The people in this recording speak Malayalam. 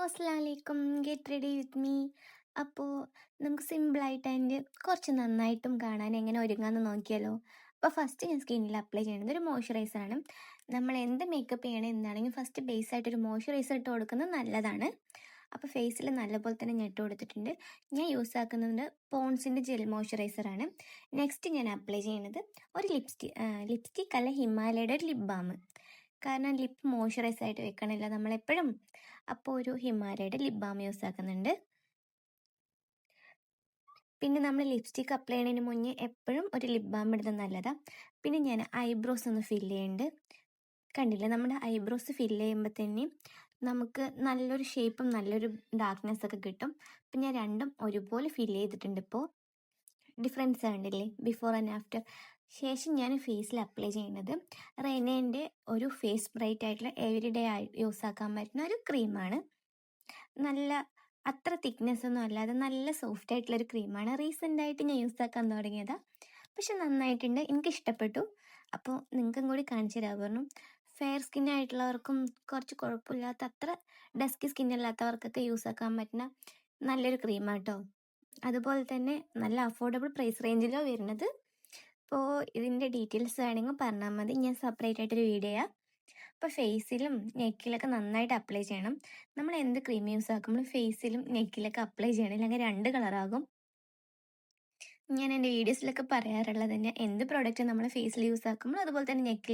അസ്സലാമു അലൈക്കും. Get ready with me. അപ്പോൾ നമുക്ക് സിമ്പിളായിട്ട് അതിൻ്റെ കുറച്ച് നന്നായിട്ടും കാണാൻ എങ്ങനെ ഒരുങ്ങാമെന്ന് നോക്കിയാലോ. അപ്പോൾ ഫസ്റ്റ് ഞാൻ സ്കിന്നിൽ അപ്ലൈ ചെയ്യുന്നത് ഒരു മോയ്സ്ചറൈസറാണ്. നമ്മൾ എന്ത് മേക്കപ്പ് ചെയ്യണം എന്താണെങ്കിലും ഫസ്റ്റ് ബേസ് ആയിട്ടൊരു മോയ്സ്ചറൈസർ ഇട്ട് കൊടുക്കുന്നത് നല്ലതാണ്. അപ്പോൾ ഫേസിൽ നല്ലപോലെ തന്നെ ഞാൻ ഇട്ട് കൊടുത്തിട്ടുണ്ട്. ഞാൻ യൂസ് ആക്കുന്നത് പോൺസിൻ്റെ ജെൽ മോയ്സ്ചറൈസറാണ്. നെക്സ്റ്റ് ഞാൻ അപ്ലൈ ചെയ്യുന്നത് ഒരു ലിപ്സ്റ്റിക് അല്ല, ഹിമാലയയുടെ ഒരു ലിപ് ബാം. കാരണം ലിപ്പ് മോയ്സ്ചറൈസ് ആയിട്ട് വെക്കണില്ല നമ്മളെപ്പോഴും. അപ്പോൾ ഒരു ഹിമാലയയുടെ ലിപ് ബാം യൂസ് ആക്കുന്നുണ്ട്. പിന്നെ നമ്മൾ ലിപ്സ്റ്റിക് അപ്ലൈ ചെയ്യുന്നതിന് മുന്നേ എപ്പോഴും ഒരു ലിപ് ബാം ഇടുന്നത് നല്ലതാണ്. പിന്നെ ഞാൻ ഐബ്രോസ് ഒന്ന് ഫില്ല് ചെയ്യുന്നുണ്ട്. കണ്ടില്ലേ, നമ്മുടെ ഐബ്രോസ് ഫില്ല് ചെയ്യുമ്പോൾ തന്നെ നമുക്ക് നല്ലൊരു ഷേപ്പും നല്ലൊരു ഡാർക്ക്നെസ് ഒക്കെ കിട്ടും. അപ്പം ഞാൻ രണ്ടും ഒരുപോലെ ഫില്ല് ചെയ്തിട്ടുണ്ട്. ഇപ്പോൾ ഡിഫറൻസ് കണ്ടില്ലേ, ബിഫോർ ആൻഡ് ആഫ്റ്റർ. ശേഷം ഞാൻ ഫേസിൽ അപ്ലൈ ചെയ്യുന്നത് റെനേൻ്റെ ഒരു ഫേസ് ബ്രൈറ്റ് ആയിട്ടുള്ള എവരിഡേ യൂസ് ആക്കാൻ പറ്റുന്ന ഒരു ക്രീമാണ്. നല്ല അത്ര തിക്നെസ് ഒന്നും അല്ലാതെ നല്ല സോഫ്റ്റ് ആയിട്ടുള്ളൊരു ക്രീമാണ്. റീസെൻ്റായിട്ട് ഞാൻ യൂസ് ആക്കാൻ തുടങ്ങിയതാണ്. പക്ഷെ നന്നായിട്ടുണ്ട്, എനിക്ക് ഇഷ്ടപ്പെട്ടു. അപ്പോൾ നിങ്ങൾക്കും കൂടി കാണിച്ചു തരാൻ പറഞ്ഞു. ഫെയർ സ്കിൻ ആയിട്ടുള്ളവർക്കും കുറച്ച് കുഴപ്പമില്ലാത്ത അത്ര ഡസ്കി സ്കിൻ അല്ലാത്തവർക്കൊക്കെ യൂസ് ആക്കാൻ പറ്റുന്ന നല്ലൊരു ക്രീമാണ് കേട്ടോ. അതുപോലെ തന്നെ നല്ല അഫോർഡബിൾ പ്രൈസ് റേഞ്ചിലോ വരുന്നത്. അപ്പോൾ ഇതിൻ്റെ ഡീറ്റെയിൽസ് വേണമെങ്കിൽ പറഞ്ഞാൽ മതി, ഞാൻ സെപ്പറേറ്റ് ആയിട്ടൊരു വീഡിയോ. അപ്പോൾ ഫേസിലും നെക്കിലൊക്കെ നന്നായിട്ട് അപ്ലൈ ചെയ്യണം. നമ്മൾ എന്ത് ക്രീം യൂസ് ആക്കുമ്പോൾ ഫേസിലും നെക്കിലൊക്കെ അപ്ലൈ ചെയ്യണം, അല്ലെങ്കിൽ രണ്ട് കളറാകും. ഞാൻ എൻ്റെ വീഡിയോസിലൊക്കെ പറയാറുള്ളത് തന്നെ, എന്ത് പ്രോഡക്റ്റ് നമ്മൾ ഫേസിൽ യൂസ് ആക്കുമ്പോൾ അതുപോലെ തന്നെ നെക്കിൽ